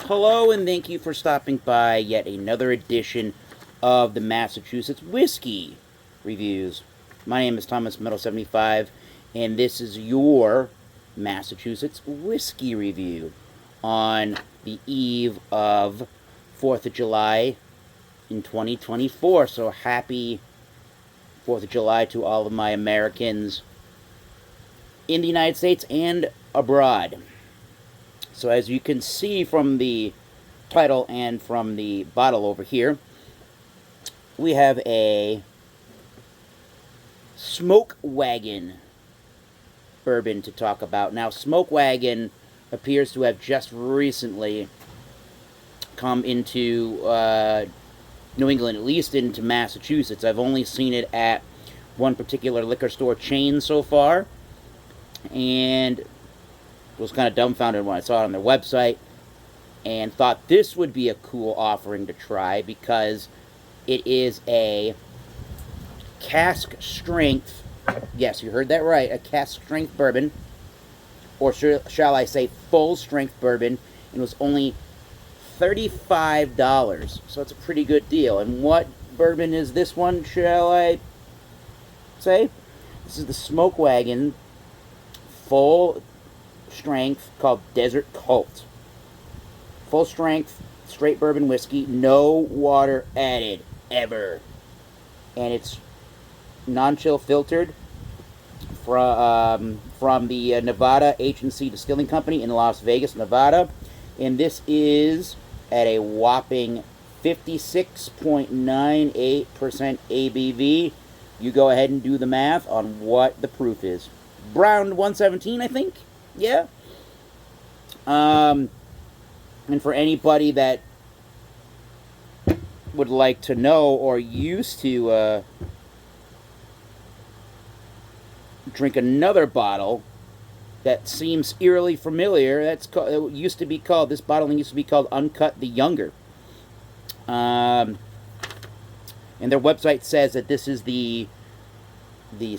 Hello, and thank you for stopping by yet another edition of the Massachusetts Whiskey Reviews. My name is Thomas Meadow 75, and this is your Massachusetts Whiskey Review on the eve of 4th of July in 2024. So happy 4th of July to all of my Americans in the United States and abroad. So as you can see from the title and from the bottle over here, we have a Smoke Wagon bourbon to talk about. Now, Smoke Wagon appears to have just recently come into New England, at least into Massachusetts. I've only seen it at one particular liquor store chain so far, and was kind of dumbfounded when I saw it on their website and thought this would be a cool offering to try because it is a cask strength, yes, you heard that right, a cask strength bourbon, or shall I say full strength bourbon, and it was only $35, so it's a pretty good deal. And what bourbon is this one, shall I say? This is the Smoke Wagon full strength called Desert Colt. Full strength, straight bourbon whiskey, no water added, ever. And it's non-chill filtered from the Nevada H&C Distilling Company in Las Vegas, Nevada. And this is at a whopping 56.98% ABV. You go ahead and do the math on what the proof is. Brown 117, I think. Yeah. And for anybody that would like to know or used to drink another bottle that seems eerily familiar, it used to be called, this bottling used to be called Uncut the Younger. And their website says that this is the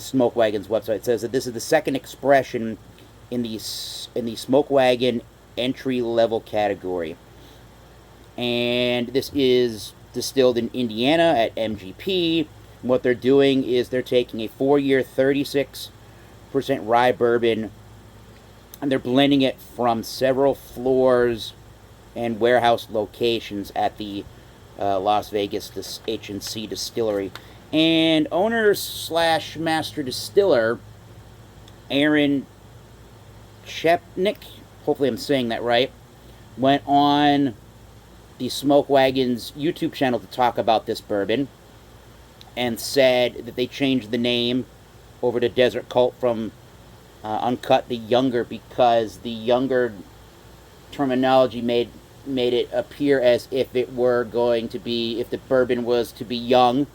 Smoke Wagon's website says that this is the second expression in the Smoke Wagon entry-level category. And this is distilled in Indiana at MGP. What they're doing is they're taking a 4-year, 36% rye bourbon, and they're blending it from several floors and warehouse locations at the Las Vegas H&C Distillery. And owner / master distiller Aaron Chepnick, hopefully I'm saying that right, went on the Smoke Wagon's YouTube channel to talk about this bourbon and said that they changed the name over to Desert Colt from Uncut the Younger because the younger terminology made it appear as if it were going to be, if the bourbon was to be young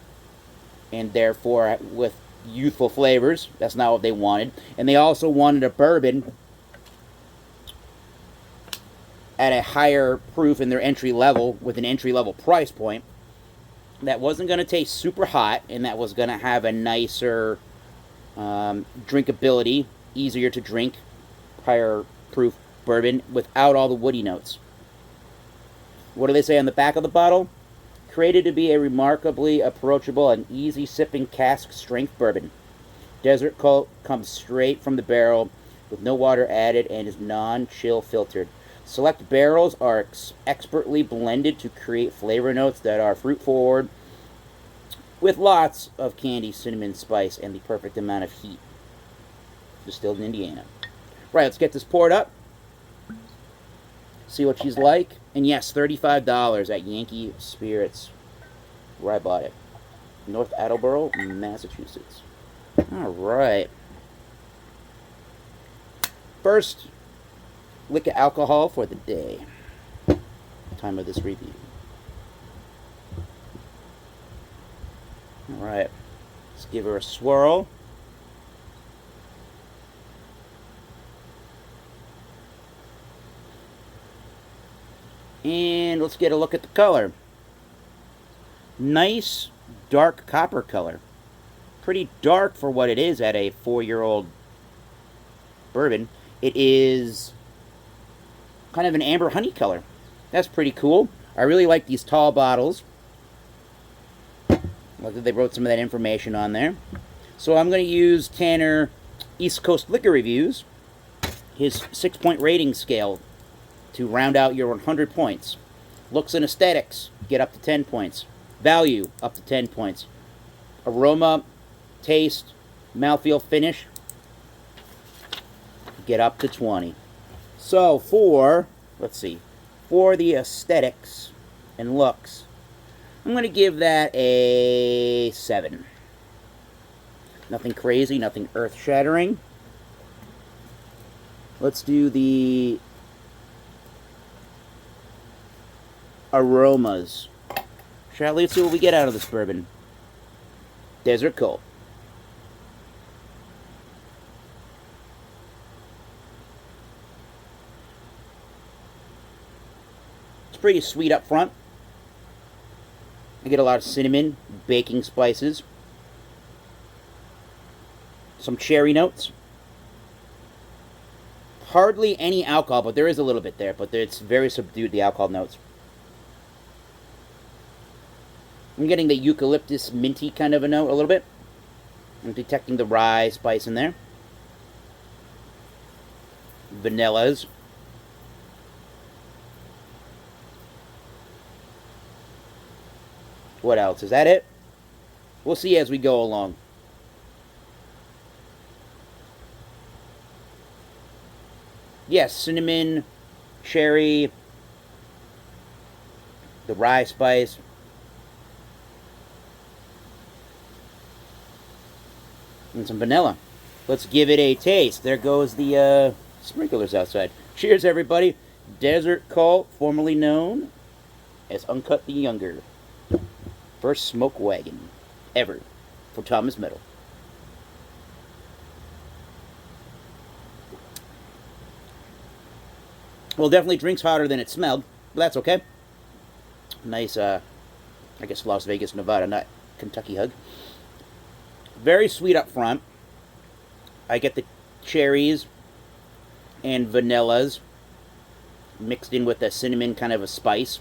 and therefore with youthful flavors. That's not what they wanted. And they also wanted a bourbon at a higher proof in their entry level, with an entry level price point, that wasn't going to taste super hot and that was going to have a nicer drinkability, easier to drink, higher proof bourbon without all the woody notes. What do they say on the back of the bottle? Created to be a remarkably approachable and easy sipping cask strength bourbon. Desert Colt comes straight from the barrel with no water added and is non-chill filtered. Select barrels are expertly blended to create flavor notes that are fruit forward with lots of candy, cinnamon, spice, and the perfect amount of heat. Distilled in Indiana. Right, let's get this poured up. See what she's like. And yes, $35 at Yankee Spirits, where I bought it. North Attleboro, Massachusetts. Alright. First lick of alcohol for the day. Time of this review. Alright. Let's give her a swirl. And let's get a look at the color. Nice dark copper color. Pretty dark for what it is at a 4-year-old bourbon. It is kind of an amber honey color. That's pretty cool. I really like these tall bottles. Look that they wrote some of that information on there. So I'm going to use Tanner East Coast Liquor Reviews, his 6-point rating scale, to round out your 100 points. Looks and aesthetics, get up to 10 points. Value, up to 10 points. Aroma, taste, mouthfeel, finish, get up to 20. So for, let's see, for the aesthetics and looks, I'm going to give that a 7. Nothing crazy, nothing earth-shattering. Let's do the aromas. Shall we? Let's see what we get out of this bourbon. Desert Colt. It's pretty sweet up front. I get a lot of cinnamon, baking spices, some cherry notes. Hardly any alcohol, but there is a little bit there, but it's very subdued, the alcohol notes. I'm getting the eucalyptus minty kind of a note a little bit. I'm detecting the rye spice in there. Vanillas. What else? Is that it? We'll see as we go along. Yes, cinnamon, cherry, the rye spice. And some vanilla. Let's give it a taste. There goes the sprinklers outside. Cheers, everybody. Desert Colt, formerly known as Uncut the Younger. First smoke wagon ever for Thomas Metal. Well, definitely drinks hotter than it smelled, but that's okay. Nice, I guess Las Vegas, Nevada, not Kentucky hug. Very sweet up front. I get the cherries and vanillas mixed in with a cinnamon kind of a spice.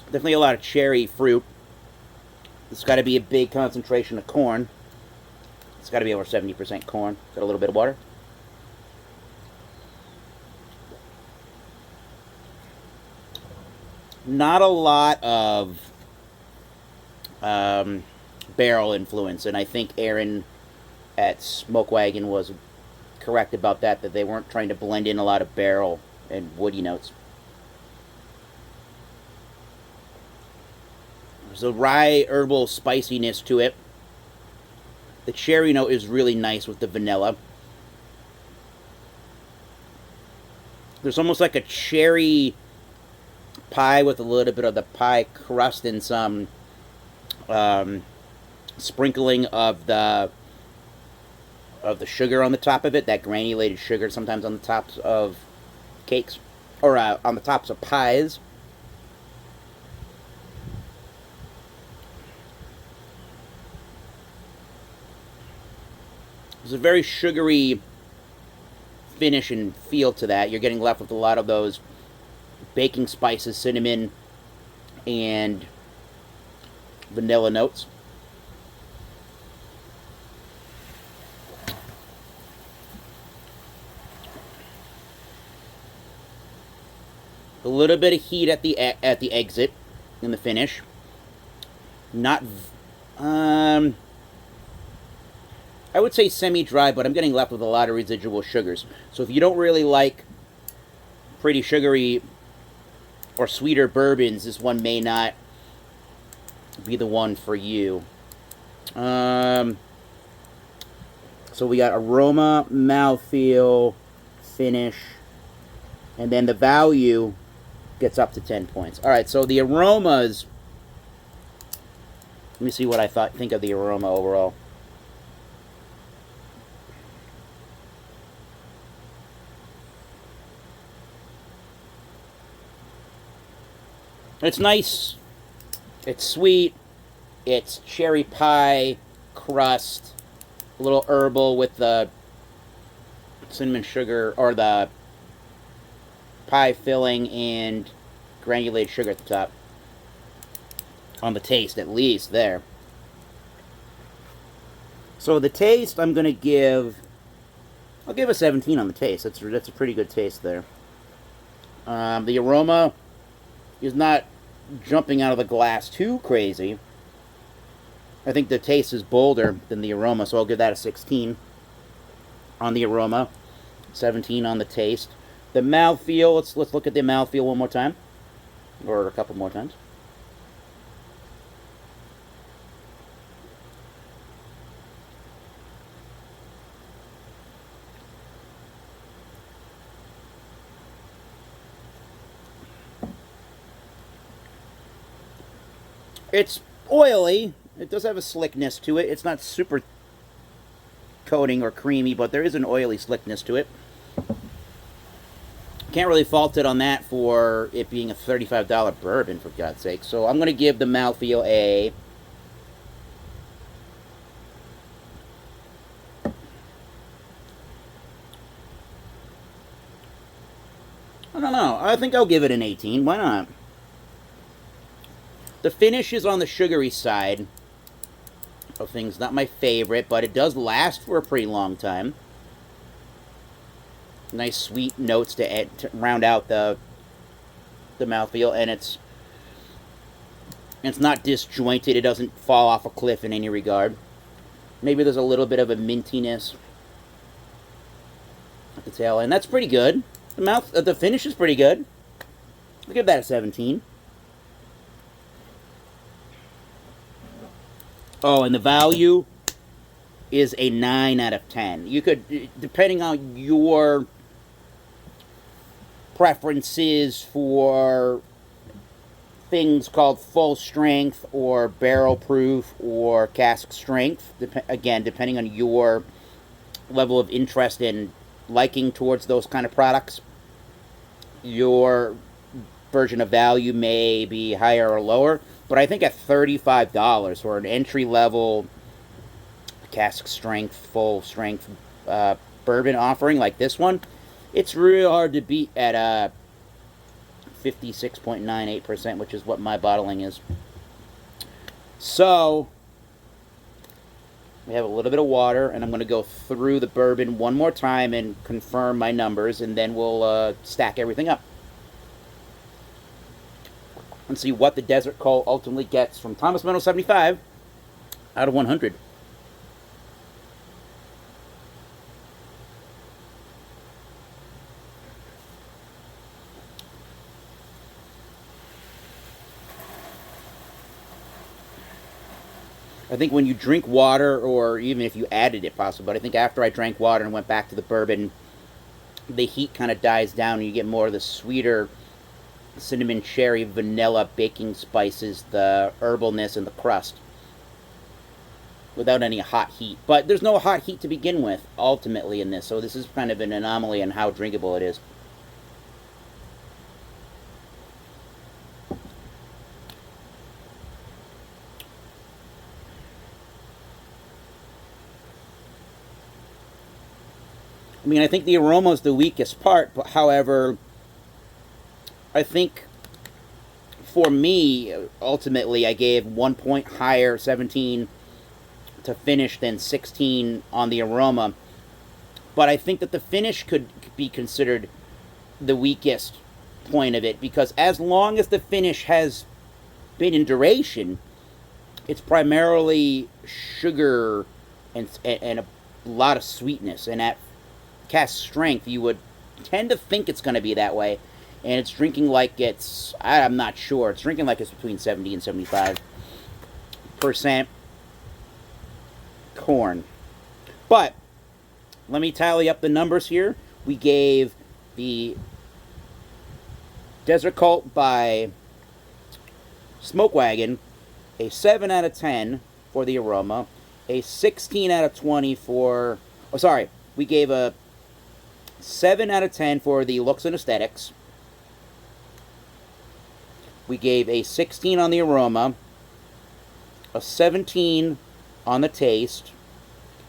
Definitely a lot of cherry fruit. It's got to be a big concentration of corn. It's got to be over 70% corn. Got a little bit of water. Not a lot of barrel influence, and I think Aaron at Smoke Wagon was correct about that they weren't trying to blend in a lot of barrel and woody notes. There's a rye herbal spiciness to it. The cherry note is really nice with the vanilla. There's almost like a cherry pie with a little bit of the pie crust and some sprinkling of the sugar on the top of it, that granulated sugar sometimes on the tops of cakes, or on the tops of pies. There's a very sugary finish and feel to that. You're getting left with a lot of those baking spices, cinnamon, and vanilla notes. A little bit of heat at the exit in the finish. Not I would say semi-dry, but I'm getting left with a lot of residual sugars. So if you don't really like pretty sugary or sweeter bourbons, this one may not be the one for you. So we got aroma, mouthfeel, finish, and then the value gets up to 10 points. All right, so the aromas. Let me see what I think of the aroma overall. It's nice. It's sweet. It's cherry pie crust. A little herbal with the cinnamon sugar, or the pie filling and granulated sugar at the top. On the taste, at least, there. So the taste, I'm going to give... I'll give a 17 on the taste. That's a pretty good taste there. The aroma is not jumping out of the glass too crazy. I think the taste is bolder than the aroma, so I'll give that a 16 on the aroma, 17 on the taste. The mouthfeel, let's look at the mouthfeel one more time, or a couple more times. It's oily. It does have a slickness to it. It's not super coating or creamy, but there is an oily slickness to it. Can't really fault it on that for it being a $35 bourbon, for God's sake. So I'm going to give the mouthfeel a... I don't know. I think I'll give it an 18. Why not? The finish is on the sugary side of things. Not my favorite, but it does last for a pretty long time. Nice sweet notes to round out the mouthfeel, and it's not disjointed. It doesn't fall off a cliff in any regard. Maybe there's a little bit of a mintiness at the tail end. That's pretty good. The finish is pretty good. I'll give that a 17. Oh, and the value is a 9 out of 10. You could, depending on your preferences for things called full strength or barrel proof or cask strength, again, depending on your level of interest and liking towards those kind of products, your version of value may be higher or lower. But I think at $35 for an entry-level cask strength, full strength bourbon offering like this one, it's real hard to beat at 56.98%, which is what my bottling is. So we have a little bit of water, and I'm going to go through the bourbon one more time and confirm my numbers, and then we'll stack everything up and see what the Desert Colt ultimately gets from Thomas Meadow 75 out of 100. I think when you drink water, or even if you added it possibly, but I think after I drank water and went back to the bourbon, the heat kind of dies down and you get more of the sweeter cinnamon, cherry, vanilla, baking spices, the herbalness, and the crust without any hot heat. But there's no hot heat to begin with, ultimately, in this, so this is kind of an anomaly in how drinkable it is. I mean, I think the aroma is the weakest part, but however, I think for me, ultimately, I gave 1 point higher, 17 to finish than 16 on the aroma. But I think that the finish could be considered the weakest point of it, because as long as the finish has been in duration, it's primarily sugar and a lot of sweetness. And at cask strength, you would tend to think it's going to be that way. And it's drinking like it's, I'm not sure, it's drinking like it's between 70 and 75% corn. But let me tally up the numbers here. We gave the Desert Colt by Smoke Wagon a 7 out of 10 for the aroma, a 16 out of 20 for, oh sorry, we gave a 7 out of 10 for the looks and aesthetics. We gave a 16 on the aroma, a 17 on the taste,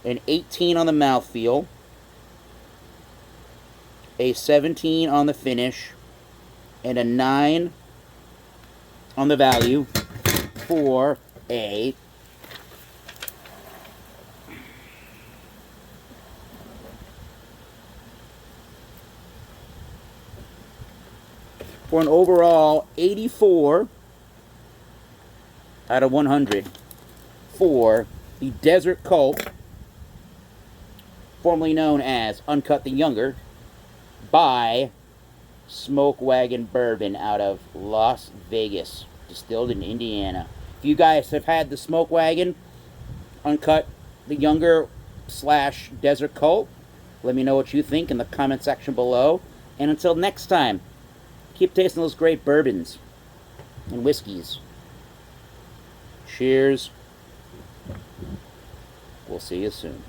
an 18 on the mouthfeel, a 17 on the finish, and a 9 on the value for a for an overall 84 out of 100 for the Desert Colt, formerly known as Uncut the Younger, by Smoke Wagon Bourbon out of Las Vegas, distilled in Indiana. If you guys have had the Smoke Wagon Uncut the Younger / Desert Colt, let me know what you think in the comment section below. And until next time, keep tasting those great bourbons and whiskeys. Cheers. We'll see you soon.